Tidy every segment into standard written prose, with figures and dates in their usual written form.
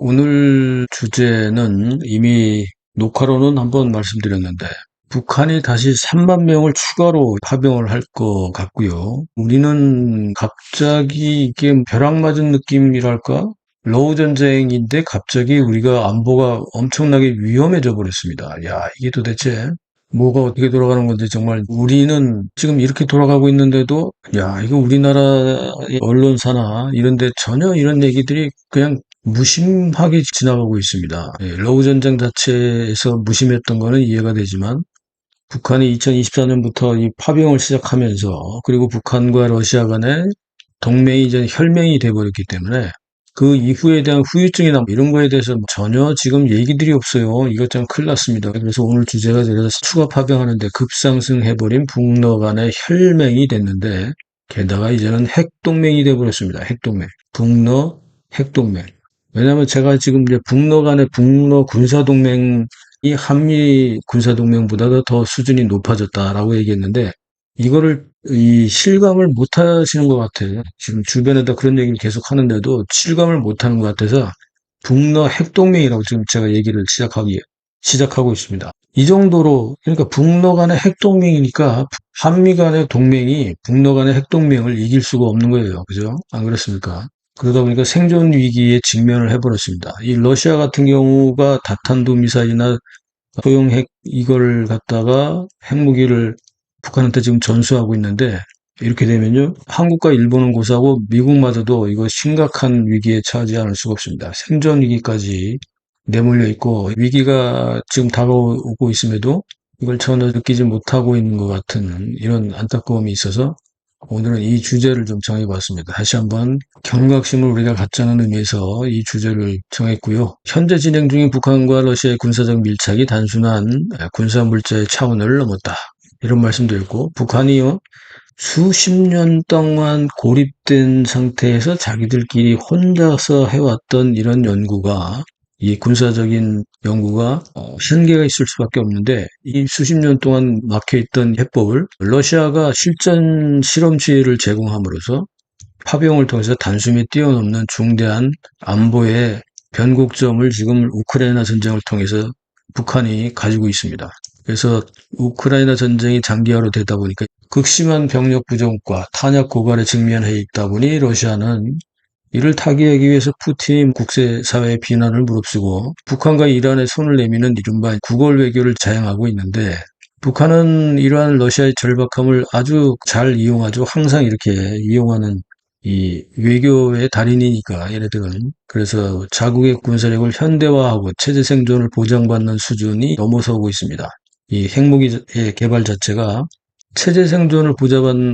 오늘 주제는 이미 녹화로는 한번 말씀드렸는데, 북한이 다시 3만 명을 추가로 파병을 할 것 같고요. 우리는 갑자기 이게 벼락 맞은 느낌이랄까? 러우 전쟁인데 갑자기 우리가 안보가 엄청나게 위험해져 버렸습니다. 야, 이게 도대체 뭐가 어떻게 돌아가는 건지 정말 우리는 지금 이렇게 돌아가고 있는데도 야, 이거 우리나라의 언론사나 이런 데 전혀 이런 얘기들이 그냥 무심하게 지나가고 있습니다. 러우 전쟁 자체에서 무심했던 거는 이해가 되지만 북한이 2024년부터 이 파병을 시작하면서 그리고 북한과 러시아 간의 동맹이 이제 혈맹이 돼버렸기 때문에 그 이후에 대한 후유증이나 이런 거에 대해서 전혀 지금 얘기들이 없어요. 이것 좀 큰일 났습니다. 그래서 오늘 주제가 그래서 추가 파병하는데 급상승해버린 북러 간의 혈맹이 됐는데 게다가 이제는 핵동맹이 돼버렸습니다. 핵동맹. 북러 핵동맹. 왜냐하면 제가 지금 이제 북러 간의 북러 군사동맹이 한미 군사동맹보다도 더 수준이 높아졌다라고 얘기했는데 이거를 이 실감을 못 하시는 것 같아요. 지금 주변에다 그런 얘기를 계속 하는데도 실감을 못 하는 것 같아서 북러 핵동맹이라고 지금 제가 얘기를 시작하고 있습니다. 이 정도로, 그러니까 북러 간의 핵동맹이니까 한미 간의 동맹이 북러 간의 핵동맹을 이길 수가 없는 거예요. 그죠? 안 그렇습니까? 그러다 보니까 생존 위기에 직면을 해버렸습니다. 이 러시아 같은 경우가 다탄도 미사일이나 소형 핵 이걸 갖다가 핵무기를 북한한테 지금 전수하고 있는데 이렇게 되면요. 한국과 일본은 고사하고 미국마저도 이거 심각한 위기에 처하지 않을 수가 없습니다. 생존 위기까지 내몰려 있고 위기가 지금 다가오고 있음에도 이걸 전혀 느끼지 못하고 있는 것 같은 이런 안타까움이 있어서 오늘은 이 주제를 좀 정해봤습니다. 다시 한번 경각심을 우리가 갖자는 의미에서 이 주제를 정했고요. 현재 진행 중인 북한과 러시아의 군사적 밀착이 단순한 군사물자의 차원을 넘었다. 이런 말씀도 있고 북한이요. 수십 년 동안 고립된 상태에서 자기들끼리 혼자서 해왔던 이런 연구가 이 군사적인 연구가 한계가 있을 수밖에 없는데 이 수십 년 동안 막혀있던 해법을 러시아가 실전 실험지를 제공함으로써 파병을 통해서 단숨에 뛰어넘는 중대한 안보의 변곡점을 지금 우크라이나 전쟁을 통해서 북한이 가지고 있습니다. 그래서 우크라이나 전쟁이 장기화로 되다 보니까 극심한 병력 부족과 탄약 고갈에 직면해 있다 보니 러시아는 이를 타개하기 위해서 푸틴 국제사회의 비난을 무릅쓰고 북한과 이란에 손을 내미는 이른바 구걸 외교를 자행하고 있는데 북한은 이러한 러시아의 절박함을 아주 잘 이용하죠. 항상 이렇게 이용하는 이 외교의 달인이니까 얘네들은. 그래서 자국의 군사력을 현대화하고 체제 생존을 보장받는 수준이 넘어서고 있습니다. 이 핵무기의 개발 자체가 체제 생존을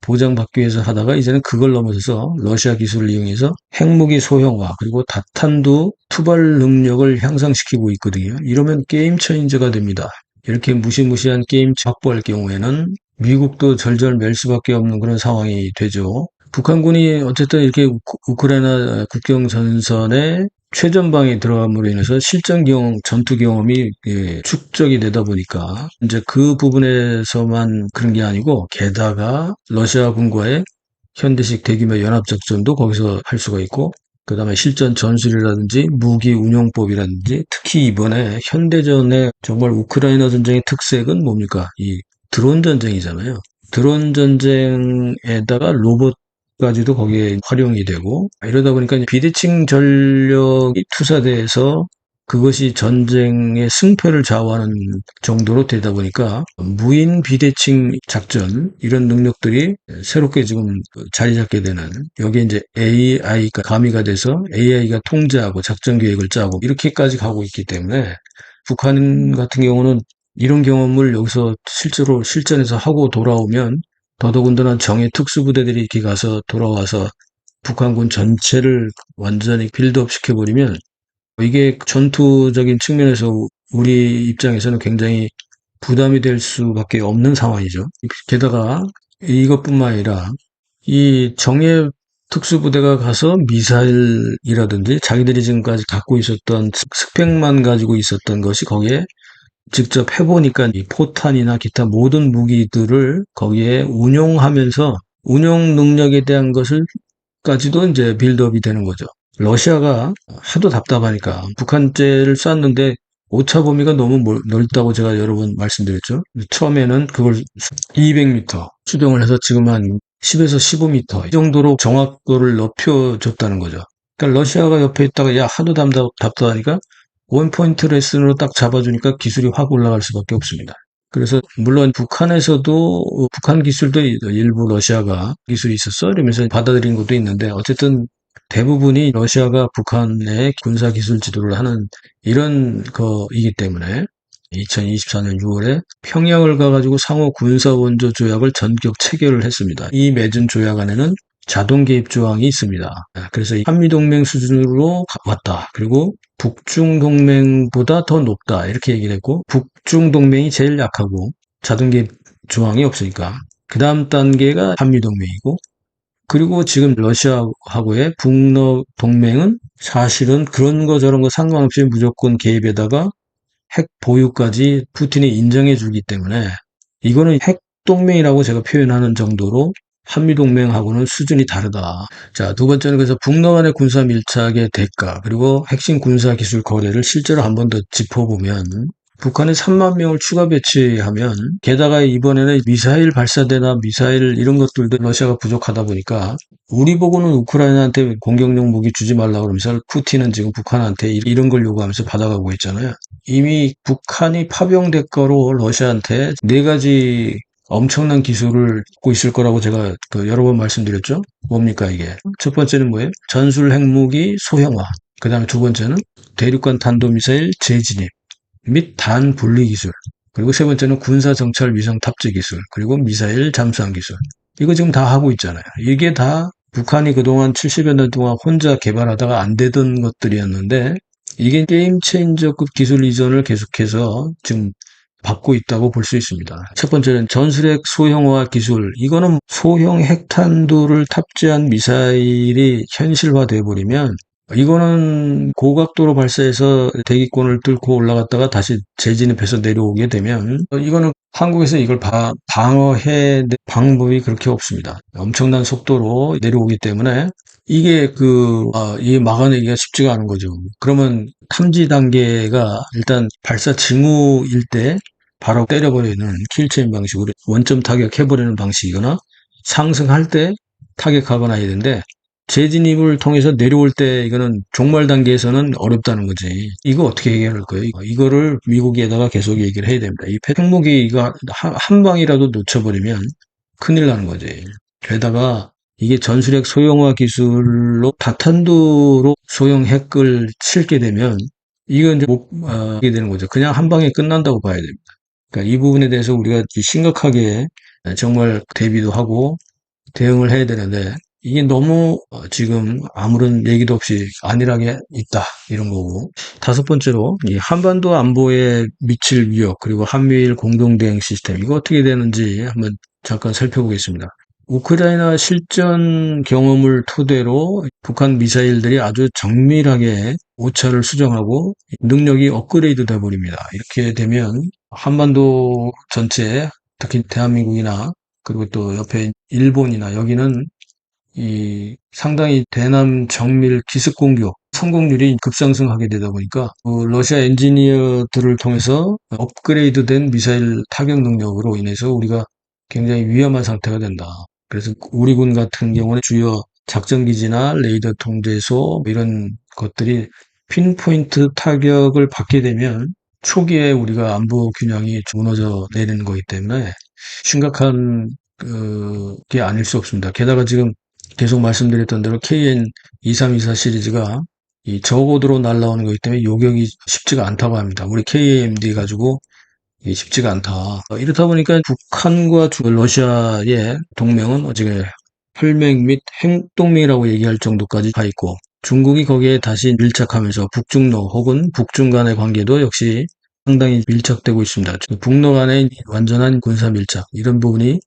보장받기 위해서 하다가 이제는 그걸 넘어서서 러시아 기술을 이용해서 핵무기 소형화 그리고 다탄두 투발 능력을 향상시키고 있거든요. 이러면 게임 체인저가 됩니다. 이렇게 무시무시한 게임 확보할 경우에는 미국도 절절맬 수밖에 없는 그런 상황이 되죠. 북한군이 어쨌든 이렇게 우크라이나 국경 전선에 최전방에 들어감으로 인해서 실전 경험, 전투 경험이 축적이 되다 보니까 이제 그 부분에서만 그런 게 아니고 게다가 러시아군과의 현대식 대규모 연합작전도 거기서 할 수가 있고 그다음에 실전 전술이라든지 무기 운용법이라든지 특히 이번에 현대전의 정말 우크라이나 전쟁의 특색은 뭡니까? 이 드론 전쟁이잖아요. 드론 전쟁에다가 로봇까지도 거기에 활용이 되고 이러다 보니까 비대칭 전력이 투사돼서 그것이 전쟁의 승패를 좌우하는 정도로 되다 보니까 무인 비대칭 작전 이런 능력들이 새롭게 지금 자리 잡게 되는 여기에 이제 AI가 가미가 돼서 AI가 통제하고 작전 계획을 짜고 이렇게까지 가고 있기 때문에 북한 같은 경우는 이런 경험을 여기서 실제로 실전에서 하고 돌아오면 더더군다나 정예 특수부대들이 이렇게 가서 돌아와서 북한군 전체를 완전히 빌드업 시켜버리면 이게 전투적인 측면에서 우리 입장에서는 굉장히 부담이 될 수밖에 없는 상황이죠. 게다가 이것뿐만 아니라 이 정예 특수부대가 가서 미사일이라든지 자기들이 지금까지 갖고 있었던 스펙만 가지고 있었던 것이 거기에 직접 해보니까 이 포탄이나 기타 모든 무기들을 거기에 운용하면서 운용 능력에 대한 것을 까지도 이제 빌드업이 되는 거죠. 러시아가 하도 답답하니까 북한제를 쐈는데 오차 범위가 너무 넓다고 제가 여러 번 말씀드렸죠. 처음에는 그걸 200m 수정을 해서 지금 한 10에서 15m 이 정도로 정확도를 높여줬다는 거죠. 그러니까 러시아가 옆에 있다가 야 하도 답답하니까 원포인트 레슨으로 딱 잡아주니까 기술이 확 올라갈 수밖에 없습니다. 그래서 물론 북한에서도 북한 기술도 일부 러시아가 기술이 있었어 이러면서 받아들인 것도 있는데 어쨌든 대부분이 러시아가 북한의 군사 기술 지도를 하는 이런 거이기 때문에 2024년 6월에 평양을 가가지고 상호 군사 원조 조약을 전격 체결을 했습니다. 이 맺은 조약 안에는 자동 개입 조항이 있습니다. 그래서 한미동맹 수준으로 왔다. 그리고 북중동맹보다 더 높다. 이렇게 얘기를 했고 북중동맹이 제일 약하고 자동 개입 조항이 없으니까 그 다음 단계가 한미동맹이고 그리고 지금 러시아하고의 북러 동맹은 사실은 그런 거 저런 거 상관없이 무조건 개입에다가 핵 보유까지 푸틴이 인정해 주기 때문에 이거는 핵 동맹이라고 제가 표현하는 정도로 한미동맹하고는 수준이 다르다. 자, 두 번째는 그래서 북러 간의 군사 밀착의 대가 그리고 핵심 군사 기술 거래를 실제로 한 번 더 짚어보면 북한에 3만 명을 추가 배치하면 게다가 이번에는 미사일 발사대나 미사일 이런 것들도 러시아가 부족하다 보니까 우리 보고는 우크라이나한테 공격용 무기 주지 말라고 그러면서 푸틴은 지금 북한한테 이런 걸 요구하면서 받아가고 있잖아요. 이미 북한이 파병 대가로 러시아한테 네 가지 엄청난 기술을 갖고 있을 거라고 제가 여러 번 말씀드렸죠. 뭡니까 이게? 첫 번째는 뭐예요? 전술 핵무기 소형화. 그 다음에 두 번째는 대륙간 탄도미사일 재진입. 및 단 분리 기술, 그리고 세 번째는 군사 정찰 위성 탑재 기술, 그리고 미사일 잠수함 기술. 이거 지금 다 하고 있잖아요. 이게 다 북한이 그동안 70여 년 동안 혼자 개발하다가 안 되던 것들이었는데 이게 게임 체인저급 기술 이전을 계속해서 지금 받고 있다고 볼 수 있습니다. 첫 번째는 전술핵 소형화 기술. 이거는 소형 핵탄두를 탑재한 미사일이 현실화돼 버리면 이거는 고각도로 발사해서 대기권을 뚫고 올라갔다가 다시 재진입해서 내려오게 되면 이거는 한국에서 이걸 방어해 방법이 그렇게 없습니다. 엄청난 속도로 내려오기 때문에 이게 이게 막아내기가 쉽지가 않은 거죠. 그러면 탐지 단계가 일단 발사 징후일 때 바로 때려버리는 킬체인 방식으로 원점 타격해버리는 방식이거나 상승할 때 타격하거나 해야 되는데 재진입을 통해서 내려올 때 이거는 종말 단계에서는 어렵다는 거지. 이거 어떻게 해결할 거예요? 이거를 미국에다가 계속 얘기를 해야 됩니다. 이 핵무기가 한 방이라도 놓쳐버리면 큰일 나는 거지. 게다가 이게 전술핵 소형화 기술로 다탄두로 소형 핵을 싣게 되면 이건 이제 하게 되는 거죠. 그냥 한 방에 끝난다고 봐야 됩니다. 그러니까 이 부분에 대해서 우리가 심각하게 정말 대비도 하고 대응을 해야 되는데 이게 너무 지금 아무런 얘기도 없이 안일하게 있다 이런 거고 다섯 번째로 이 한반도 안보에 미칠 위협 그리고 한미일 공동대응 시스템 이거 어떻게 되는지 한번 잠깐 살펴보겠습니다. 우크라이나 실전 경험을 토대로 북한 미사일들이 아주 정밀하게 오차를 수정하고 능력이 업그레이드 돼 버립니다. 이렇게 되면 한반도 전체 특히 대한민국이나 그리고 또 옆에 일본이나 여기는 이 상당히 대남 정밀 기습 공격 성공률이 급상승하게 되다 보니까 러시아 엔지니어들을 통해서 업그레이드된 미사일 타격 능력으로 인해서 우리가 굉장히 위험한 상태가 된다. 그래서 우리 군 같은 경우는 주요 작전기지나 레이더 통제소 이런 것들이 핀포인트 타격을 받게 되면 초기에 우리가 안보 균형이 무너져 내리는 거기 때문에 심각한 게 아닐 수 없습니다. 게다가 지금 계속 말씀드렸던 대로 KN2324 시리즈가 이 저고도로 날아오는 거기 때문에 요격이 쉽지가 않다고 합니다. 우리 KAMD 가지고 이게 쉽지가 않다. 이렇다 보니까 북한과 러시아의 동맹은 어제 혈맹 및 핵동맹이라고 얘기할 정도까지 가 있고 중국이 거기에 다시 밀착하면서 북중러 혹은 북중 간의 관계도 역시 상당히 밀착되고 있습니다. 북러 간의 완전한 군사 밀착 이런 부분이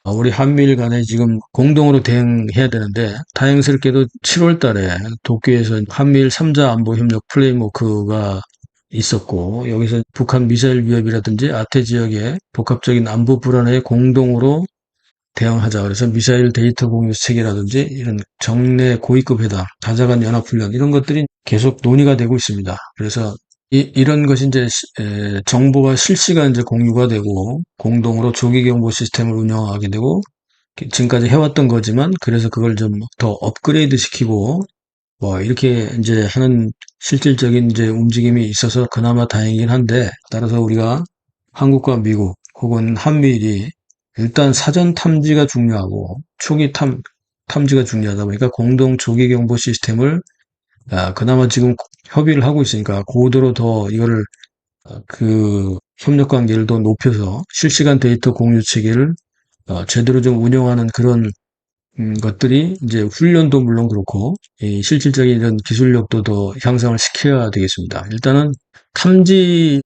우리 한미일 간에 지금 공동으로 대응해야 되는데 다행스럽게도 7월 달에 도쿄에서 한미일 3자 안보 협력 프레임워크가 있었고 여기서 북한 미사일 위협이라든지 아태 지역의 복합적인 안보 불안에 공동으로 대응하자. 그래서 미사일 데이터 공유 체계라든지 이런 정례 고위급 회담, 다자간 연합훈련 이런 것들이 계속 논의가 되고 있습니다. 그래서 이런 것이 이제 정보가 실시간 이제 공유가 되고 공동으로 조기 경보 시스템을 운영하게 되고 지금까지 해왔던 거지만 그래서 그걸 좀 더 업그레이드 시키고 뭐 이렇게 이제 하는 실질적인 이제 움직임이 있어서 그나마 다행이긴 한데 따라서 우리가 한국과 미국 혹은 한미일이 일단 사전 탐지가 중요하고 초기 탐지가 중요하다 보니까 공동 조기 경보 시스템을 그나마 지금 협의를 하고 있으니까 고도로 더 이거를 그 협력 관계를 더 높여서 실시간 데이터 공유 체계를 제대로 좀 운영하는 그런 것들이 이제 훈련도 물론 그렇고 이 실질적인 이런 기술력도 더 향상을 시켜야 되겠습니다. 일단은 탐지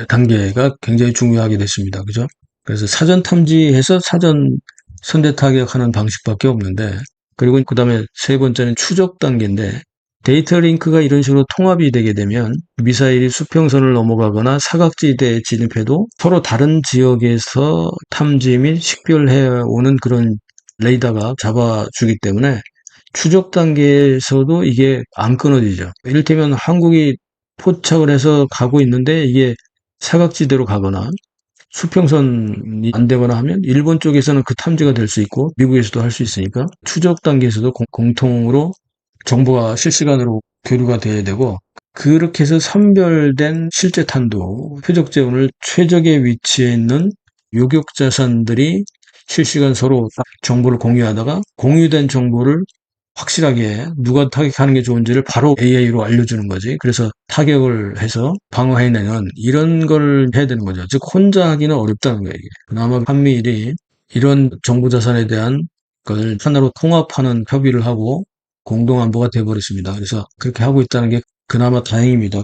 단계가 굉장히 중요하게 됐습니다. 그죠? 그래서 사전 탐지해서 사전 선대 타격하는 방식밖에 없는데 그리고 그다음에 세 번째는 추적 단계인데 데이터 링크가 이런 식으로 통합이 되게 되면 미사일이 수평선을 넘어가거나 사각지대에 진입해도 서로 다른 지역에서 탐지 및 식별해 오는 그런 레이더가 잡아주기 때문에 추적 단계에서도 이게 안 끊어지죠. 이를테면 한국이 포착을 해서 가고 있는데 이게 사각지대로 가거나 수평선이 안 되거나 하면 일본 쪽에서는 그 탐지가 될 수 있고 미국에서도 할 수 있으니까 추적 단계에서도 공통으로 정보가 실시간으로 교류가 돼야 되고 그렇게 해서 선별된 실제 탄도 표적 재원을 최적의 위치에 있는 요격 자산들이 실시간 서로 정보를 공유하다가 공유된 정보를 확실하게 누가 타격하는 게 좋은지를 바로 AI로 알려주는 거지. 그래서 타격을 해서 방어해내는 이런 걸 해야 되는 거죠. 즉 혼자 하기는 어렵다는 거예요. 이게. 그나마 한미일이 이런 정보 자산에 대한 것을 하나로 통합하는 협의를 하고 공동안보가 돼버렸습니다. 그래서 그렇게 하고 있다는 게 그나마 다행입니다.